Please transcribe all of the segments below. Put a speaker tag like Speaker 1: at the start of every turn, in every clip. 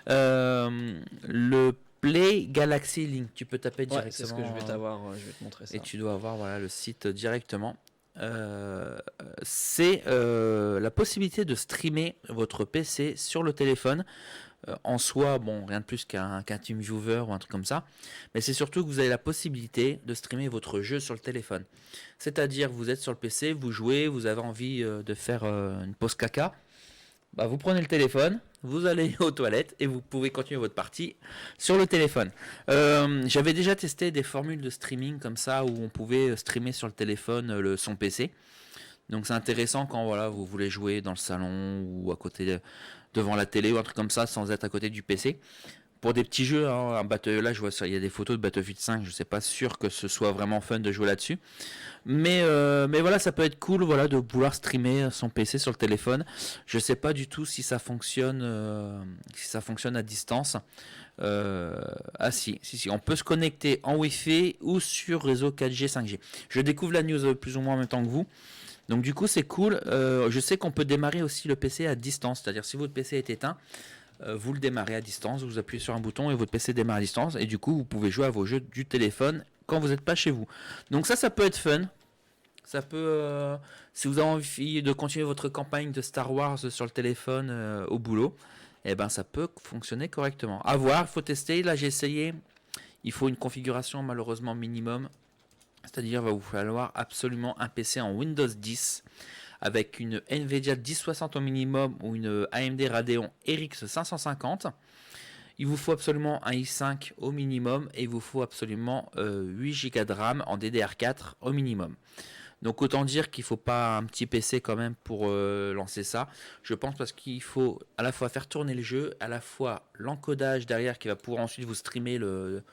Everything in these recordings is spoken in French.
Speaker 1: Le Play Galaxy Link, tu peux taper
Speaker 2: Ouais, c'est
Speaker 1: directement.
Speaker 2: ce que je vais t'avoir, je vais te montrer ça.
Speaker 1: Et tu dois avoir voilà, le site directement. C'est la possibilité de streamer votre PC sur le téléphone. En soi, bon, rien de plus qu'un TeamViewer ou un truc comme ça. Mais c'est surtout que vous avez la possibilité de streamer votre jeu sur le téléphone. C'est-à-dire, vous êtes sur le PC, vous jouez, vous avez envie de faire une pause caca. Bah, vous prenez le téléphone, vous allez aux toilettes et vous pouvez continuer votre partie sur le téléphone. J'avais déjà testé des formules de streaming comme ça où on pouvait streamer sur le téléphone son PC. Donc c'est intéressant quand voilà, vous voulez jouer dans le salon ou à côté devant la télé ou un truc comme ça sans être à côté du PC. Pour des petits jeux, hein, là je vois ça, il y a des photos de Battlefield 5, je ne sais pas sûr que ce soit vraiment fun de jouer là-dessus. Mais voilà, ça peut être cool voilà, de pouvoir streamer son PC sur le téléphone. Je ne sais pas du tout si ça fonctionne à distance. Si, on peut se connecter en Wi-Fi ou sur réseau 4G, 5G. Je découvre la news plus ou moins en même temps que vous. Donc du coup c'est cool. Je sais qu'on peut démarrer aussi le PC à distance, c'est-à-dire si votre PC est éteint, vous le démarrez à distance, vous appuyez sur un bouton et votre PC démarre à distance et du coup vous pouvez jouer à vos jeux du téléphone quand vous n'êtes pas chez vous. Donc ça peut être fun. Ça peut, si vous avez envie de continuer votre campagne de Star Wars sur le téléphone au boulot, eh ben ça peut fonctionner correctement. À voir, il faut tester. Là j'ai essayé. Il faut une configuration malheureusement minimum. C'est-à-dire va vous falloir absolument un PC en Windows 10 avec une Nvidia 1060 au minimum ou une AMD Radeon RX 550. Il vous faut absolument un i5 au minimum et il vous faut absolument 8 Go de RAM en DDR4 au minimum. Donc autant dire qu'il ne faut pas un petit PC quand même pour lancer ça. Je pense parce qu'il faut à la fois faire tourner le jeu, à la fois l'encodage derrière qui va pouvoir ensuite vous streamer le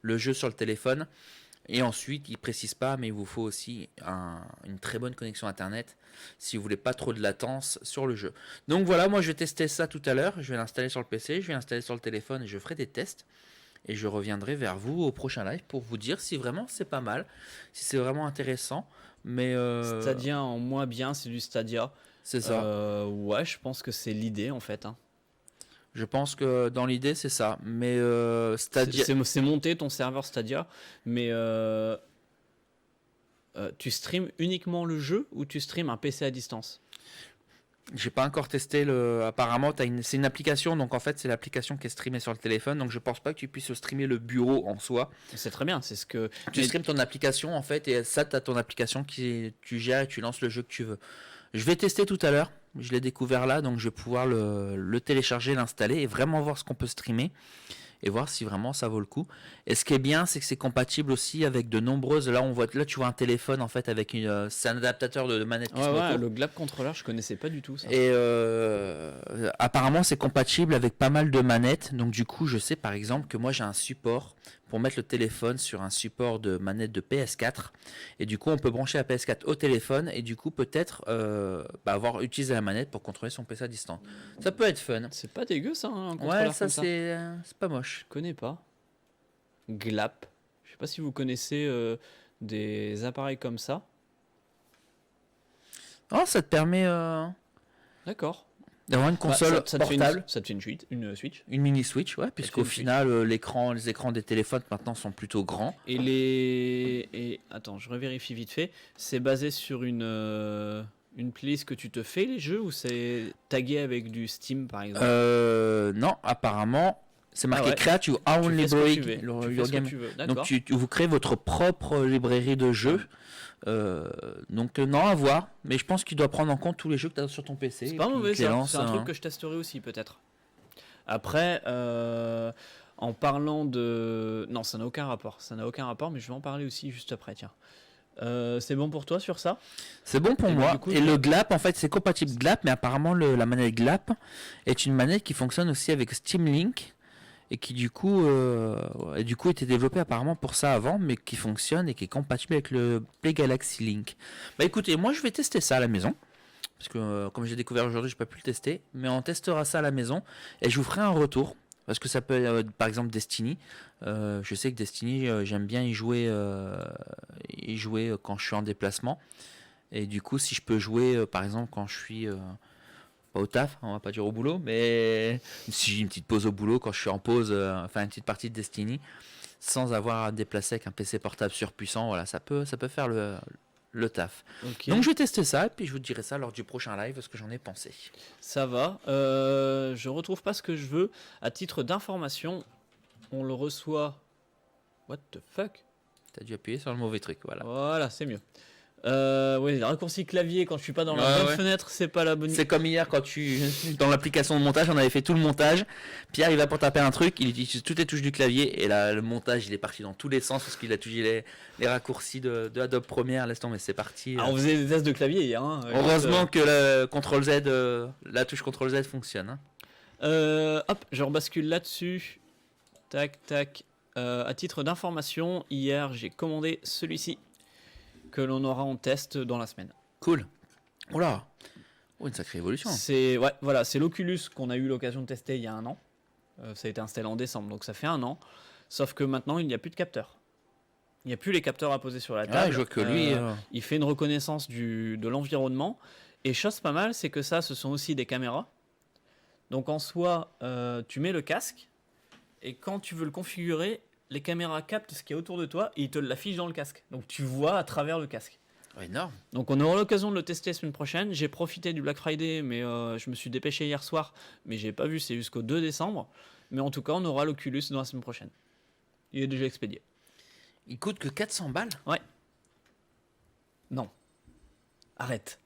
Speaker 1: jeu sur le téléphone. Et ensuite, il ne précise pas, mais il vous faut aussi une très bonne connexion Internet si vous voulez pas trop de latence sur le jeu. Donc voilà, moi je vais tester ça tout à l'heure. Je vais l'installer sur le PC, je vais l'installer sur le téléphone et je ferai des tests. Et je reviendrai vers vous au prochain live pour vous dire si vraiment c'est pas mal, si c'est vraiment intéressant. Mais
Speaker 2: Stadia en moins bien, c'est du Stadia.
Speaker 1: C'est ça.
Speaker 2: Ouais, je pense que c'est l'idée en fait. Hein.
Speaker 1: Je pense que dans l'idée c'est ça. Mais Stadia.
Speaker 2: C'est monter ton serveur Stadia, mais tu streams uniquement le jeu ou tu streams un PC à distance?
Speaker 1: J'ai pas encore testé apparemment, c'est une application, donc en fait c'est l'application qui est streamée sur le téléphone, donc je pense pas que tu puisses streamer le bureau en soi.
Speaker 2: C'est très bien, c'est ce que.
Speaker 1: Tu streames ton application en fait, et ça t'as ton application tu gères et tu lances le jeu que tu veux. Je vais tester tout à l'heure, je l'ai découvert là, donc je vais pouvoir le télécharger, l'installer et vraiment voir ce qu'on peut streamer. Et voir si vraiment ça vaut le coup. Et ce qui est bien, c'est que c'est compatible aussi avec de nombreuses. Là, tu vois un téléphone en fait avec c'est un adaptateur de manette qui se
Speaker 2: Ouais, le Glap Controller, je connaissais pas du tout ça.
Speaker 1: Et apparemment, c'est compatible avec pas mal de manettes. Donc du coup, je sais par exemple que moi j'ai un support pour mettre le téléphone sur un support de manette de PS4. Et du coup, on peut brancher la PS4 au téléphone et du coup peut-être avoir utilisé la manette pour contrôler son PC à distance. Ça peut être fun.
Speaker 2: C'est pas dégueu ça, hein, un
Speaker 1: Ouais,
Speaker 2: contrôleur comme ça.
Speaker 1: C'est pas moche.
Speaker 2: Je connais pas. Glap. Je sais pas si vous connaissez des appareils comme ça.
Speaker 1: Oh, ça te permet
Speaker 2: D'accord.
Speaker 1: d'avoir une console portable.
Speaker 2: Ça te fait une Switch.
Speaker 1: Une mini Switch, ouais, puisqu'au final, les écrans des téléphones maintenant sont plutôt grands.
Speaker 2: Attends, je revérifie vite fait. C'est basé sur une playlist que tu te fais les jeux ou c'est tagué avec du Steam par exemple?
Speaker 1: Non, apparemment, c'est marqué Create your own library. Donc vous créez votre propre librairie de jeux. Donc non, à voir, mais je pense qu'il doit prendre en compte tous les jeux que tu as sur ton PC.
Speaker 2: C'est pas mauvais ça, c'est un truc que je testerai aussi peut-être. Après, en parlant de... Non, ça n'a aucun rapport, mais je vais en parler aussi juste après, tiens. C'est bon pour toi sur ça?
Speaker 1: C'est bon pour moi. Et le Glap, en fait, c'est compatible Glap, mais apparemment la manette Glap est une manette qui fonctionne aussi avec Steam Link. Et qui du coup était développé apparemment pour ça avant, mais qui fonctionne et qui est compatible avec le Play Galaxy Link. Bah écoutez, moi je vais tester ça à la maison, parce que comme j'ai découvert aujourd'hui, j'ai pas pu le tester, mais on testera ça à la maison et je vous ferai un retour, parce que ça peut par exemple Destiny. Je sais que Destiny, j'aime bien y jouer quand je suis en déplacement, et du coup si je peux jouer par exemple quand je suis Pas au taf, on va pas dire au boulot, mais si une petite pause au boulot quand je suis en pause, enfin une petite partie de Destiny, sans avoir à me déplacer avec un PC portable surpuissant, voilà, ça peut faire le taf.
Speaker 2: Ok.
Speaker 1: Donc je vais tester ça et puis je vous dirai ça lors du prochain live ce que j'en ai pensé.
Speaker 2: Ça va. Je retrouve pas ce que je veux. À titre d'information, on le reçoit. What the fuck?
Speaker 1: T'as dû appuyer sur le mauvais truc, voilà.
Speaker 2: Voilà, c'est mieux. Oui, le raccourci clavier quand je suis pas dans la
Speaker 1: Ouais,
Speaker 2: bonne
Speaker 1: ouais.
Speaker 2: fenêtre, c'est pas la bonne.
Speaker 1: C'est comme hier quand dans l'application de montage, on avait fait tout le montage. Pierre, il va pour taper un truc, il utilise toutes les touches du clavier et là, le montage, il est parti dans tous les sens parce qu'il a utilisé les raccourcis de Adobe Premiere. Laisse tomber, c'est parti.
Speaker 2: Ah, on faisait des tests de clavier hier. Hein,
Speaker 1: Heureusement que le CTRL Z, la touche CTRL Z fonctionne. Hein.
Speaker 2: Hop, je rebascule là-dessus. Tac, tac. À titre d'information, hier, j'ai commandé celui-ci que l'on aura en test dans la semaine.
Speaker 1: Cool. Oula. Oh, une sacrée évolution.
Speaker 2: C'est ouais, voilà, c'est l'Oculus qu'on a eu l'occasion de tester il y a un an. Ça a été installé en décembre, donc ça fait un an. Sauf que maintenant, il n'y a plus de capteurs. Il n'y a plus les capteurs à poser sur la table.
Speaker 1: Ouais, je vois que lui...
Speaker 2: Il fait une reconnaissance de l'environnement. Et chose pas mal, c'est que ça, ce sont aussi des caméras. Donc en soi, tu mets le casque. Et quand tu veux le configurer, les caméras captent ce qui est autour de toi et ils te l'affichent dans le casque. Donc tu vois à travers le casque.
Speaker 1: Énorme.
Speaker 2: Donc on aura l'occasion de le tester la semaine prochaine. J'ai profité du Black Friday, mais je me suis dépêché hier soir. Mais j'ai pas vu, c'est jusqu'au 2 décembre. Mais en tout cas, on aura l'Oculus dans la semaine prochaine. Il est déjà expédié.
Speaker 1: Il coûte que 400 balles?
Speaker 2: Ouais. Non. Arrête.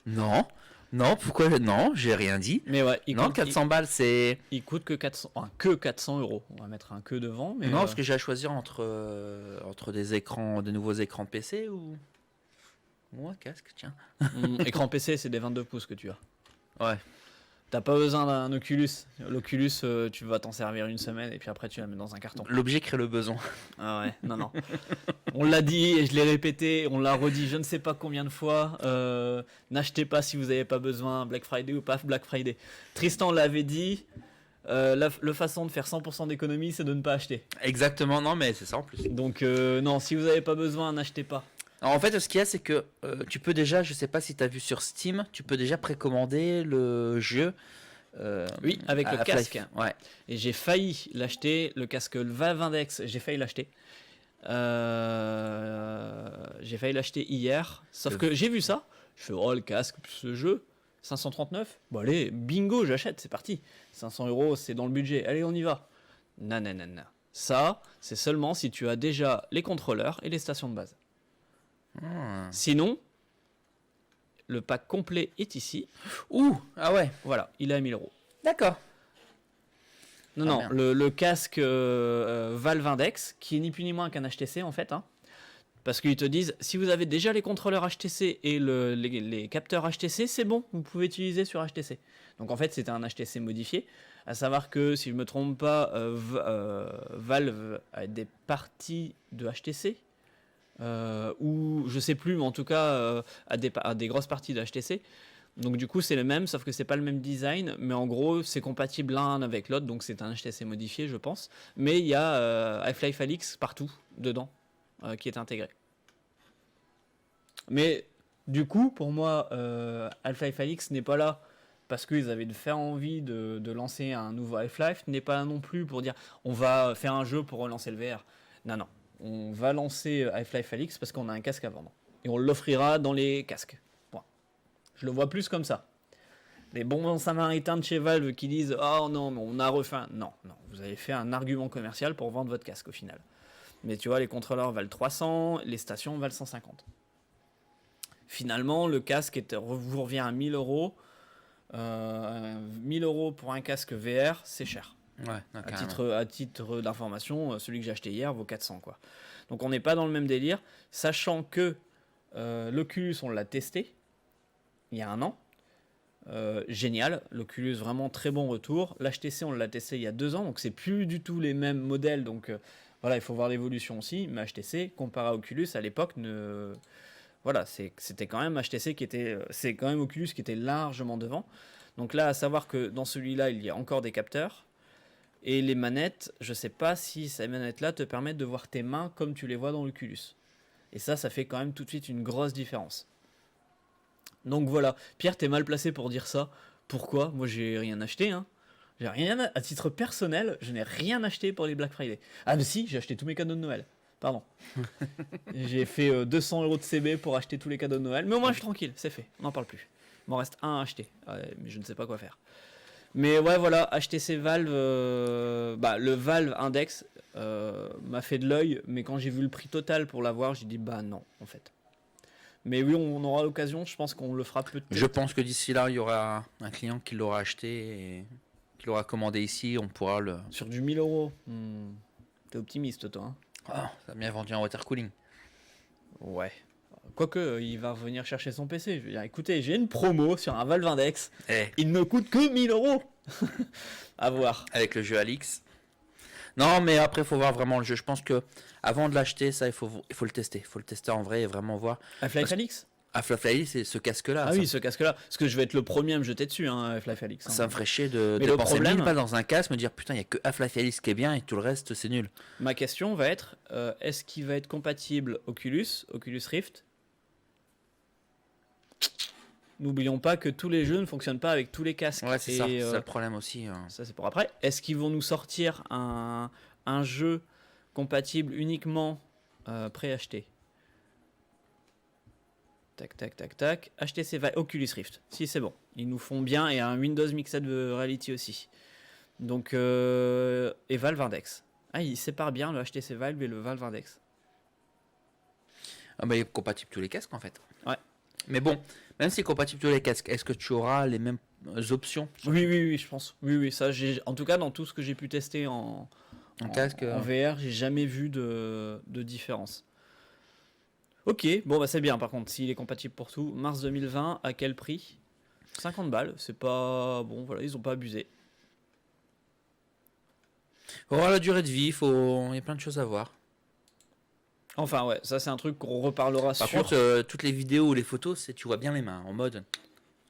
Speaker 1: Non. Non, pourquoi? Non, j'ai rien dit.
Speaker 2: Mais ouais,
Speaker 1: Non, 400 balles, c'est...
Speaker 2: Il coûte que 400, que 400 euros. On va mettre un que devant. Mais
Speaker 1: Non, parce que j'ai à choisir entre des écrans, des nouveaux écrans PC ou un casque, tiens.
Speaker 2: Écran PC, c'est des 22 pouces que tu as.
Speaker 1: Ouais.
Speaker 2: T'as pas besoin d'un Oculus. L'Oculus, tu vas t'en servir une semaine et puis après tu la mets dans un carton.
Speaker 1: L'objet crée le besoin.
Speaker 2: Ah ouais, non. On l'a dit et je l'ai répété, on l'a redit je ne sais pas combien de fois. N'achetez pas si vous n'avez pas besoin, Black Friday ou pas Black Friday. Tristan l'avait dit, la façon de faire 100% d'économie, c'est de ne pas acheter.
Speaker 1: Exactement, non, mais c'est ça en plus.
Speaker 2: Donc non, si vous n'avez pas besoin, n'achetez pas.
Speaker 1: Alors, en fait, ce qu'il y a, c'est que tu peux déjà, je sais pas si tu as vu sur Steam, tu peux déjà précommander le jeu.
Speaker 2: Oui, avec le casque.
Speaker 1: Ouais.
Speaker 2: Et j'ai failli l'acheter, le casque Valve Index, j'ai failli l'acheter. J'ai failli l'acheter hier, sauf que j'ai vu ça. Je fais oh le casque plus le jeu, 539. Bon allez, bingo, j'achète, c'est parti. 500 euros, c'est dans le budget. Allez, on y va. Non. Ça, c'est seulement si tu as déjà les contrôleurs et les stations de base. Sinon, le pack complet est ici.
Speaker 1: Ouh, ah ouais.
Speaker 2: Voilà, il est à 1000 euros.
Speaker 1: D'accord.
Speaker 2: Non, le casque Valve Index, qui est ni plus ni moins qu'un HTC en fait. Hein, parce qu'ils te disent, si vous avez déjà les contrôleurs HTC et les capteurs HTC, c'est bon, vous pouvez utiliser sur HTC. Donc en fait, c'était un HTC modifié. À savoir que, si je ne me trompe pas, Valve a des parties de HTC. Ou je sais plus, mais en tout cas, à des grosses parties de HTC. Donc du coup c'est le même, sauf que c'est pas le même design, mais en gros c'est compatible l'un avec l'autre, donc c'est un HTC modifié je pense. Mais il y a Half-Life Alyx partout dedans qui est intégré. Mais du coup pour moi Half-Life Alyx n'est pas là parce qu'ils avaient fait envie de lancer un nouveau Half-Life, n'est pas là non plus pour dire on va faire un jeu pour relancer le VR. Non, on va lancer Half-Life Alyx parce qu'on a un casque à vendre. Et on l'offrira dans les casques. Je le vois plus comme ça. Les bons samaritains de chez Valve qui disent « Oh non, mais on a refait un... » Non, vous avez fait un argument commercial pour vendre votre casque au final. Mais tu vois, les contrôleurs valent 300, les stations valent 150. Finalement, le casque vous revient à 1000 euros. 1000 euros pour un casque VR, c'est cher.
Speaker 1: Ouais,
Speaker 2: à titre d'information, celui que j'ai acheté hier vaut 400 quoi. Donc on n'est pas dans le même délire, sachant que l'Oculus, on l'a testé il y a un an. Génial, l'Oculus vraiment très bon retour. L'HTC on l'a testé il y a 2 ans, donc c'est plus du tout les mêmes modèles, donc voilà, il faut voir l'évolution aussi. Mais HTC comparé à Oculus à l'époque voilà, c'était quand même HTC c'est quand même Oculus qui était largement devant. Donc là, à savoir que dans celui-là il y a encore des capteurs et les manettes, je sais pas si ces manettes là te permettent de voir tes mains comme tu les vois dans l'Oculus, et ça fait quand même tout de suite une grosse différence. Donc voilà, Pierre, t'es mal placé pour dire ça. Pourquoi? Moi, j'ai rien acheté, hein. J'ai rien, à titre personnel, je n'ai rien acheté pour les Black Friday. Ah, mais si, j'ai acheté tous mes cadeaux de Noël. Pardon. J'ai fait 200 € de CB pour acheter tous les cadeaux de Noël. Mais au moins, je suis tranquille, c'est fait. On n'en parle plus. Il m'en reste un à acheter. Mais je ne sais pas quoi faire. Mais ouais, voilà, HTC Valve. Le Valve Index m'a fait de l'œil. Mais quand j'ai vu le prix total pour l'avoir, j'ai dit bah non, en fait. Mais oui, on aura l'occasion. Je pense qu'on le fera peut-être.
Speaker 1: Je pense que d'ici là, il y aura un client qui l'aura acheté et qui l'aura commandé ici. On pourra le.
Speaker 2: Sur du 1000 €. T'es optimiste, toi, hein?
Speaker 1: Ah, ça a bien vendu en water cooling.
Speaker 2: Ouais. Quoique, il va revenir chercher son PC. Je veux dire, écoutez, j'ai une promo sur un Valve Index. Il ne coûte que 1000 €. À voir.
Speaker 1: Avec le jeu Alix. Non, mais après, il faut voir vraiment le jeu. Je pense que avant de l'acheter, ça, il faut le tester. Il faut le tester en vrai et vraiment voir.
Speaker 2: Half-Life Alix?
Speaker 1: Half-Life Alix, c'est ce casque-là.
Speaker 2: Ah oui, ce casque-là. Parce que je vais être le premier à me jeter dessus, hein, Half-Life Alix. Hein.
Speaker 1: Ça me ferait chier de
Speaker 2: Mais le
Speaker 1: dépenser
Speaker 2: problème-
Speaker 1: 1000 balles dans un casque, me dire putain, il n'y a que Half-Life Alix qui est bien et tout le reste, c'est nul.
Speaker 2: Ma question va être est-ce qu'il va être compatible Oculus Rift? N'oublions pas que tous les jeux ne fonctionnent pas avec tous les casques.
Speaker 1: Ouais, c'est
Speaker 2: Et,
Speaker 1: ça. C'est ça le problème aussi.
Speaker 2: Ça, c'est pour après. Est-ce qu'ils vont nous sortir un jeu compatible uniquement préacheté? Tac, tac, tac, tac. HTC Vive, Oculus Rift. Si, c'est bon. Ils nous font bien et un Windows Mixed Reality aussi. Donc, et Valve Index. Ah, ils séparent bien le HTC Vive et le Valve Index.
Speaker 1: Ah bah, il est compatible tous les casques en fait.
Speaker 2: Ouais.
Speaker 1: Mais bon, même si c'est compatible tous les casques, est-ce que tu auras les mêmes options
Speaker 2: Oui, je pense. Oui, ça, en tout cas, dans tout ce que j'ai pu tester en
Speaker 1: casque
Speaker 2: en VR, j'ai jamais vu de différence. Ok, bon, bah c'est bien par contre, s'il est compatible pour tout. Mars 2020, à quel prix? 50 balles, c'est pas. Bon, voilà, ils ont pas abusé.
Speaker 1: Faut voir la durée de vie, il y a plein de choses à voir.
Speaker 2: Enfin, ouais, ça c'est un truc qu'on reparlera
Speaker 1: Par
Speaker 2: sur.
Speaker 1: contre, toutes les vidéos ou les photos, tu vois bien les mains, en mode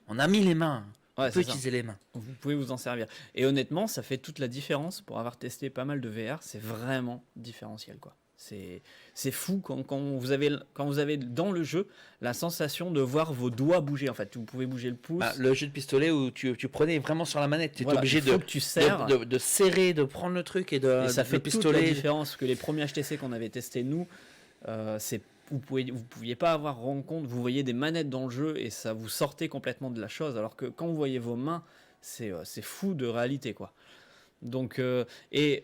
Speaker 1: on a mis les mains,
Speaker 2: Ouais,
Speaker 1: on peut
Speaker 2: c'est ça.
Speaker 1: utiliser les mains.
Speaker 2: Vous pouvez vous en servir. Et honnêtement, ça fait toute la différence pour avoir testé pas mal de VR. C'est vraiment différentiel, quoi. C'est fou quand vous avez dans le jeu la sensation de voir vos doigts bouger. En fait, vous pouvez bouger le pouce.
Speaker 1: Ah, le jeu de pistolet où tu prenais vraiment sur la manette, tu étais
Speaker 2: Voilà,
Speaker 1: obligé
Speaker 2: il faut que tu serres.
Speaker 1: de serrer, de prendre le truc et de
Speaker 2: Et ça
Speaker 1: le
Speaker 2: fait toute la
Speaker 1: pistolet.
Speaker 2: différence. Parce que les premiers HTC qu'on avait testés, nous, vous pouviez pas avoir rendre compte. Vous voyez des manettes dans le jeu et ça vous sortait complètement de la chose. Alors que quand vous voyez vos mains, c'est fou de réalité, quoi. Donc, j'ai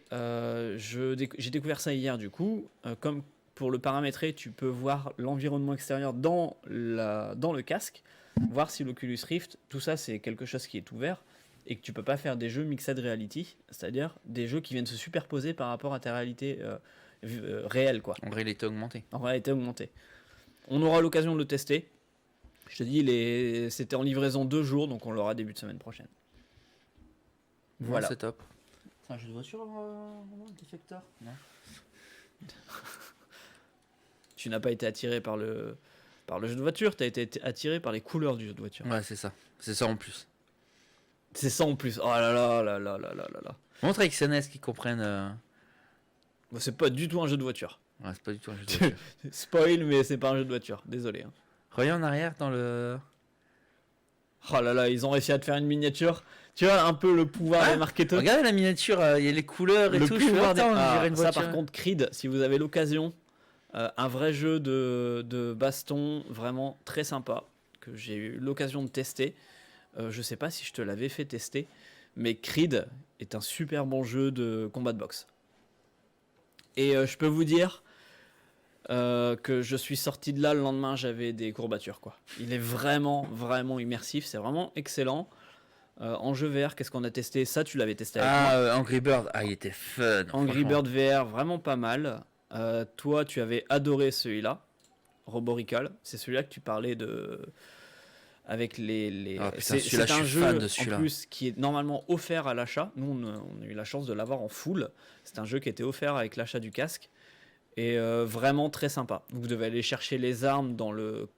Speaker 2: découvert ça hier du coup. Comme pour le paramétrer, tu peux voir l'environnement extérieur dans le casque, voir si l'Oculus Rift, tout ça c'est quelque chose qui est ouvert et que tu peux pas faire des jeux mixed reality, c'est-à-dire des jeux qui viennent se superposer par rapport à ta réalité réelle, quoi.
Speaker 1: En réalité augmentée.
Speaker 2: En réalité augmentée. On aura l'occasion de le tester. Je te dis, c'était en livraison 2 jours, donc on l'aura début de semaine prochaine. Voilà.
Speaker 1: C'est top. C'est un jeu de voiture, Defector? Non.
Speaker 2: Tu n'as pas été attiré par le jeu de voiture, tu as été attiré par les couleurs du jeu de voiture.
Speaker 1: Ouais, c'est ça. C'est ça en plus.
Speaker 2: C'est ça en plus. Oh là là là là là là là là.
Speaker 1: Montre avec CNS qu'ils comprennent.
Speaker 2: Bah, c'est pas du tout un jeu de voiture.
Speaker 1: Ouais, c'est pas du tout un jeu de voiture.
Speaker 2: Spoil, mais c'est pas un jeu de voiture. Désolé. Hein.
Speaker 1: Reviens en arrière dans le.
Speaker 2: Oh là là, ils ont réussi à te faire une miniature. Tu vois un peu le pouvoir des marketeurs.
Speaker 1: Regardez la miniature, il y a les couleurs et
Speaker 2: Le
Speaker 1: tout.
Speaker 2: pouvoir
Speaker 1: on dirait une
Speaker 2: ça
Speaker 1: voiture.
Speaker 2: par contre, Creed, si vous avez l'occasion, un vrai jeu de baston vraiment très sympa que j'ai eu l'occasion de tester. Je sais pas si je te l'avais fait tester, mais Creed est un super bon jeu de combat de boxe. Et je peux vous dire que je suis sorti de là le lendemain, j'avais des courbatures, quoi. Il est vraiment vraiment immersif, c'est vraiment excellent. En jeu VR, qu'est-ce qu'on a testé? Ça, tu l'avais testé avec moi.
Speaker 1: Angry Bird, il était fun.
Speaker 2: Angry Bird VR, vraiment pas mal. Toi, tu avais adoré celui-là, Roborical. C'est celui-là que tu parlais de avec les.
Speaker 1: Ah, putain,
Speaker 2: c'est
Speaker 1: celui-là,
Speaker 2: un
Speaker 1: je suis
Speaker 2: jeu
Speaker 1: fan de
Speaker 2: en
Speaker 1: celui-là.
Speaker 2: plus qui est normalement offert à l'achat. Nous, on a eu la chance de l'avoir en full. C'est un jeu qui était offert avec l'achat du casque et vraiment très sympa. Vous devez aller chercher les armes dans le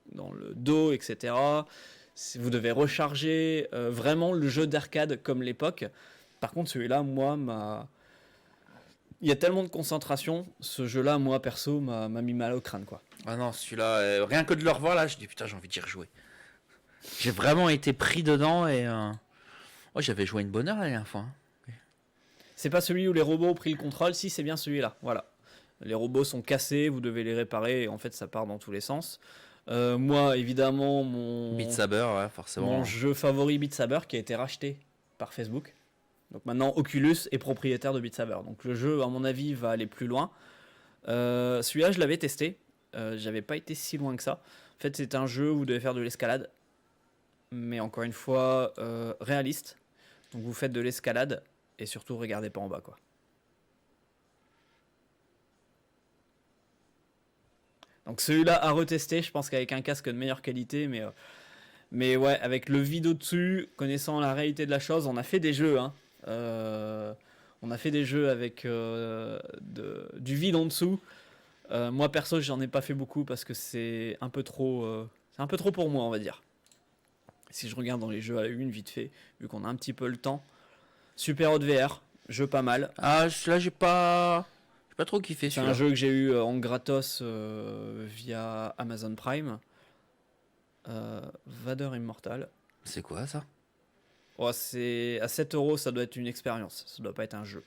Speaker 2: dos, etc. Vous devez recharger, vraiment le jeu d'arcade comme l'époque. Par contre, celui-là, moi, il y a tellement de concentration, ce jeu-là, moi, perso, m'a mis mal au crâne, quoi.
Speaker 1: Ah non, celui-là, rien que de le revoir là, je dis putain, j'ai envie d'y rejouer. J'ai vraiment été pris dedans et j'avais joué une bonne heure la dernière fois.
Speaker 2: C'est pas celui où les robots ont pris le contrôle, si c'est bien celui-là. Voilà. Les robots sont cassés, vous devez les réparer et en fait ça part dans tous les sens. Moi évidemment
Speaker 1: Beat Saber, ouais, forcément.
Speaker 2: Mon jeu favori Beat Saber qui a été racheté par Facebook. Donc maintenant Oculus est propriétaire de Beat Saber. Donc le jeu à mon avis va aller plus loin. Celui-là je l'avais testé. J'avais pas été si loin que ça. En fait c'est un jeu où vous devez faire de l'escalade. Mais encore une fois réaliste. Donc vous faites de l'escalade. Et surtout, regardez pas en bas, quoi. Donc celui-là à retester, je pense qu'avec un casque de meilleure qualité, mais ouais, avec le vide au-dessus, connaissant la réalité de la chose, on a fait des jeux, hein. On a fait des jeux avec du vide en dessous. Moi perso, j'en ai pas fait beaucoup parce que c'est un peu trop pour moi, on va dire. Si je regarde dans les jeux à la une, vite fait, vu qu'on a un petit peu le temps. Super Hot VR, jeu pas mal.
Speaker 1: Ah, celui-là, j'ai pas trop kiffé.
Speaker 2: C'est un jeu que j'ai eu en gratos via Amazon Prime. Vader Immortal.
Speaker 1: C'est quoi ça?
Speaker 2: Oh, c'est à 7€, ça doit être une expérience. Ça doit pas être un jeu.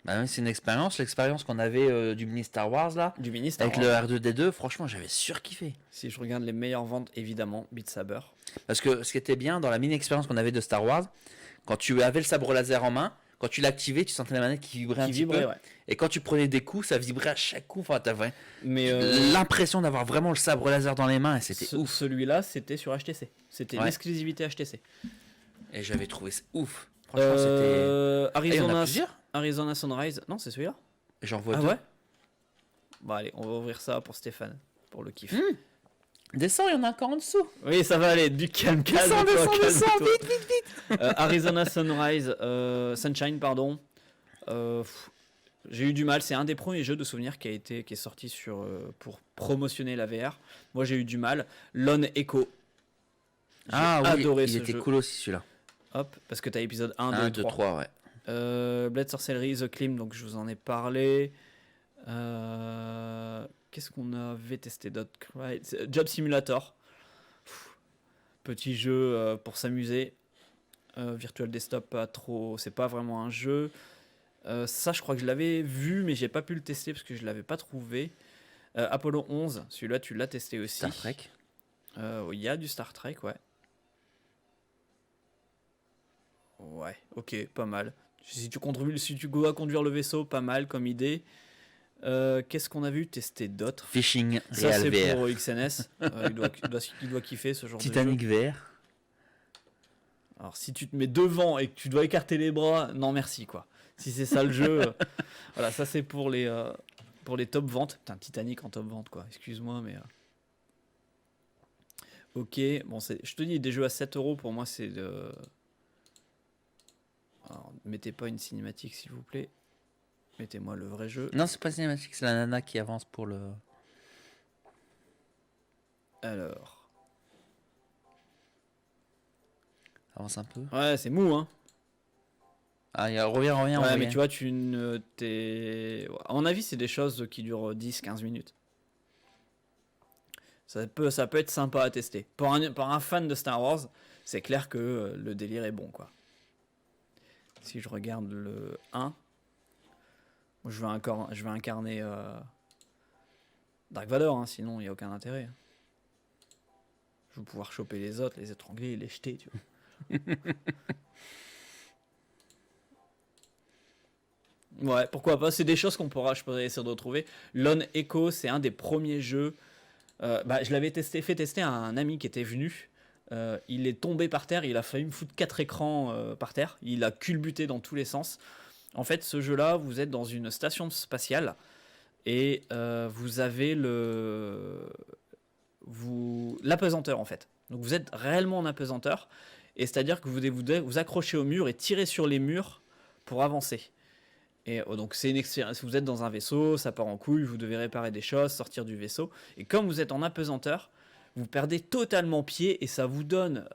Speaker 1: Bah oui, c'est une expérience. L'expérience qu'on avait du mini Star Wars là.
Speaker 2: Du mini Star
Speaker 1: Wars. Avec le R2D2, franchement, j'avais surkiffé.
Speaker 2: Si je regarde les meilleures ventes, évidemment, Beat Saber.
Speaker 1: Parce que ce qui était bien dans la mini expérience qu'on avait de Star Wars, quand tu avais le sabre laser en main, quand tu l'activais, tu sentais la manette qui vibrait un petit peu. Ouais. Et quand tu prenais des coups, ça vibrait à chaque coup. Enfin, t'avais l'impression d'avoir vraiment le sabre laser dans les mains et c'était ouf.
Speaker 2: Celui-là, c'était sur HTC. C'était l'exclusivité HTC.
Speaker 1: Et j'avais trouvé ça ouf. Franchement, c'était...
Speaker 2: Arizona Sunrise. Non, c'est celui-là.
Speaker 1: J'en vois deux.
Speaker 2: Ouais. Bon, allez, on va ouvrir ça pour Stéphane, pour le kiff.
Speaker 1: Descends, il y en a encore en dessous.
Speaker 2: Oui, ça va aller, du calme.
Speaker 1: Descends, vite.
Speaker 2: Arizona Sunshine, pardon. J'ai eu du mal, c'est un des premiers jeux de souvenirs qui est sorti pour promotionner la VR. Moi, j'ai eu du mal. Lone Echo.
Speaker 1: J'ai adoré ce jeu. Il était cool aussi celui-là.
Speaker 2: Hop, parce que t'as épisode 1, 2, 3,
Speaker 1: ouais.
Speaker 2: Blade Sorcellery, The Climb, donc je vous en ai parlé. Qu'est-ce qu'on avait testé d'autre? Job Simulator. Petit jeu pour s'amuser. Virtual Desktop, pas trop. C'est pas vraiment un jeu. Ça, je crois que je l'avais vu, mais j'ai pas pu le tester parce que je l'avais pas trouvé. Apollo 11, celui-là, tu l'as testé aussi.
Speaker 1: Star Trek.
Speaker 2: Il y a du Star Trek, ouais. Ouais, ok, pas mal. Si tu dois conduire le vaisseau, pas mal comme idée. Qu'est-ce qu'on a vu tester d'autres?
Speaker 1: Fishing,
Speaker 2: ça c'est VR. Pour XNS. Il doit kiffer ce genre
Speaker 1: Titanic
Speaker 2: de jeu.
Speaker 1: VR.
Speaker 2: Alors si tu te mets devant et que tu dois écarter les bras, non merci quoi. Si c'est ça le jeu, voilà, ça c'est pour les top ventes. Putain, Titanic en top vente quoi. Excuse-moi mais. Ok, bon je te dis des jeux à 7€ pour moi c'est de. Alors, mettez pas une cinématique s'il vous plaît. Mettez-moi le vrai jeu.
Speaker 1: Non, c'est pas cinématique, c'est la nana qui avance pour le...
Speaker 2: Alors...
Speaker 1: Avance un peu.
Speaker 2: Ouais, c'est mou, hein.
Speaker 1: Ah, reviens.
Speaker 2: Ouais, mais tu vois, à mon avis, c'est des choses qui durent 10-15 minutes. Ça peut être sympa à tester. Pour un fan de Star Wars, c'est clair que le délire est bon, quoi. Si je regarde le 1... Je vais incarner Dark Vador, hein, sinon il n'y a aucun intérêt. Je vais pouvoir choper les autres, les étrangler et les jeter, tu vois. Ouais, pourquoi pas, c'est des choses je pourrais essayer de retrouver. Lone Echo, c'est un des premiers jeux. Je l'avais fait tester à un ami qui était venu. Il est tombé par terre, il a failli me foutre 4 écrans par terre. Il a culbuté dans tous les sens. En fait, ce jeu-là, vous êtes dans une station spatiale et vous avez l'apesanteur en fait. Donc vous êtes réellement en apesanteur et c'est-à-dire que vous devez vous accrocher au mur et tirer sur les murs pour avancer. Et donc c'est une expérience. Vous êtes dans un vaisseau, ça part en couille, vous devez réparer des choses, sortir du vaisseau. Et comme vous êtes en apesanteur, vous perdez totalement pied et ça vous donne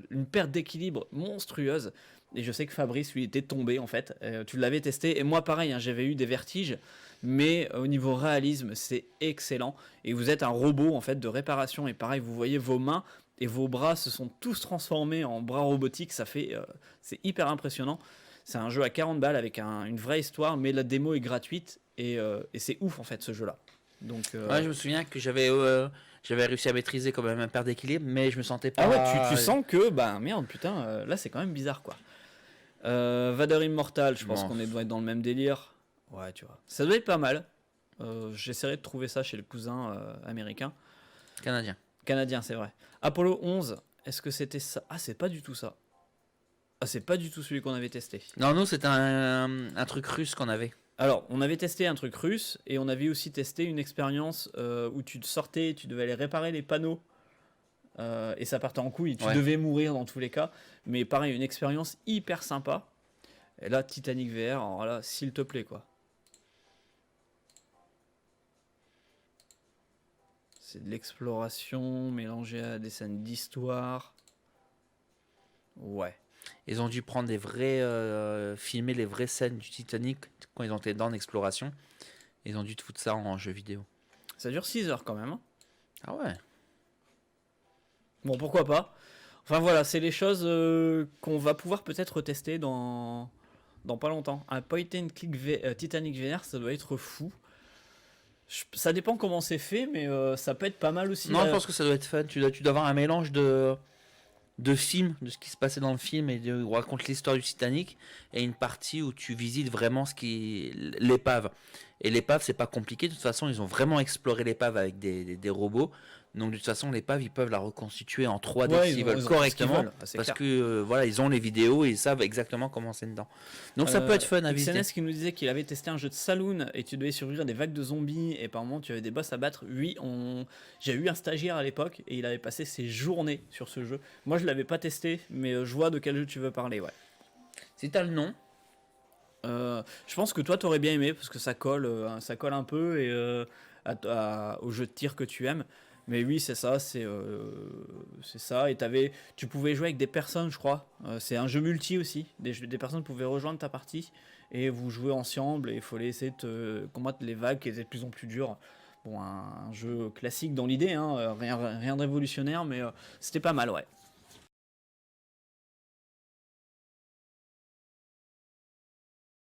Speaker 2: une perte d'équilibre monstrueuse. Et je sais que Fabrice, lui, était tombé, en fait. Tu l'avais testé. Et moi, pareil, hein, j'avais eu des vertiges. Mais au niveau réalisme, c'est excellent. Et vous êtes un robot, en fait, de réparation. Et pareil, vous voyez vos mains et vos bras se sont tous transformés en bras robotiques. C'est hyper impressionnant. C'est un jeu à 40 balles avec une vraie histoire, mais la démo est gratuite et c'est ouf en fait ce jeu-là. Donc,
Speaker 1: Ouais, je me souviens que j'avais réussi à maîtriser quand même un paire d'équilibre, mais je me sentais pas.
Speaker 2: Ah ouais, tu sens que, bah merde, putain, là c'est quand même bizarre quoi. Vader Immortal, je pense qu'on doit être dans le même délire. Ouais, tu vois. Ça doit être pas mal. J'essaierai de trouver ça chez le cousin américain. Canadien, c'est vrai. Apollo 11, est-ce que c'était ça? Ah, c'est pas du tout ça. Ah, c'est pas du tout celui qu'on avait testé.
Speaker 1: Non, nous, c'était un truc russe qu'on avait.
Speaker 2: Alors, on avait testé un truc russe et on avait aussi testé une expérience où tu te sortais, tu devais aller réparer les panneaux et ça partait en couille. Tu devais mourir dans tous les cas. Mais pareil, une expérience hyper sympa. Et là, Titanic VR, alors là, s'il te plaît, quoi. C'est de l'exploration mélangée à des scènes d'histoire. Ouais.
Speaker 1: Ils ont dû prendre filmer les vraies scènes du Titanic quand ils ont été dans l'exploration. Ils ont dû foutre ça en jeu vidéo.
Speaker 2: Ça dure 6 heures quand même. Hein.
Speaker 1: Ah ouais.
Speaker 2: Bon, pourquoi pas. Enfin voilà, c'est les choses qu'on va pouvoir peut-être tester dans pas longtemps. Un point and click Titanic VR, ça doit être fou. Ça dépend comment c'est fait, mais ça peut être pas mal aussi.
Speaker 1: Non, je pense que ça doit être fun. Tu dois avoir un mélange de film, de ce qui se passait dans le film et de raconte l'histoire du Titanic, et une partie où tu visites vraiment l'épave. Et l'épave, c'est pas compliqué. De toute façon, ils ont vraiment exploré l'épave avec des robots. Donc de toute façon, l'épave, ils peuvent la reconstituer en 3D s'ils veulent correctement, parce que voilà, ils ont les vidéos et ils savent exactement comment c'est dedans. Donc ça peut être fun à visiter.
Speaker 2: XNS qui nous disait qu'il avait testé un jeu de saloon et tu devais survivre à des vagues de zombies et par moment tu avais des boss à battre. Oui, j'ai eu un stagiaire à l'époque et il avait passé ses journées sur ce jeu. Moi je l'avais pas testé, mais je vois de quel jeu tu veux parler, ouais.
Speaker 1: Si t'as le nom.
Speaker 2: Je pense que toi t'aurais bien aimé parce que ça colle un peu et au jeu de tir que tu aimes. Mais oui, c'est ça, c'est ça. Et tu pouvais jouer avec des personnes, je crois. C'est un jeu multi aussi. Des personnes pouvaient rejoindre ta partie et vous jouez ensemble. Et il fallait essayer de combattre les vagues qui étaient de plus en plus dures. Bon, un jeu classique dans l'idée, hein, rien de révolutionnaire, mais c'était pas mal, ouais.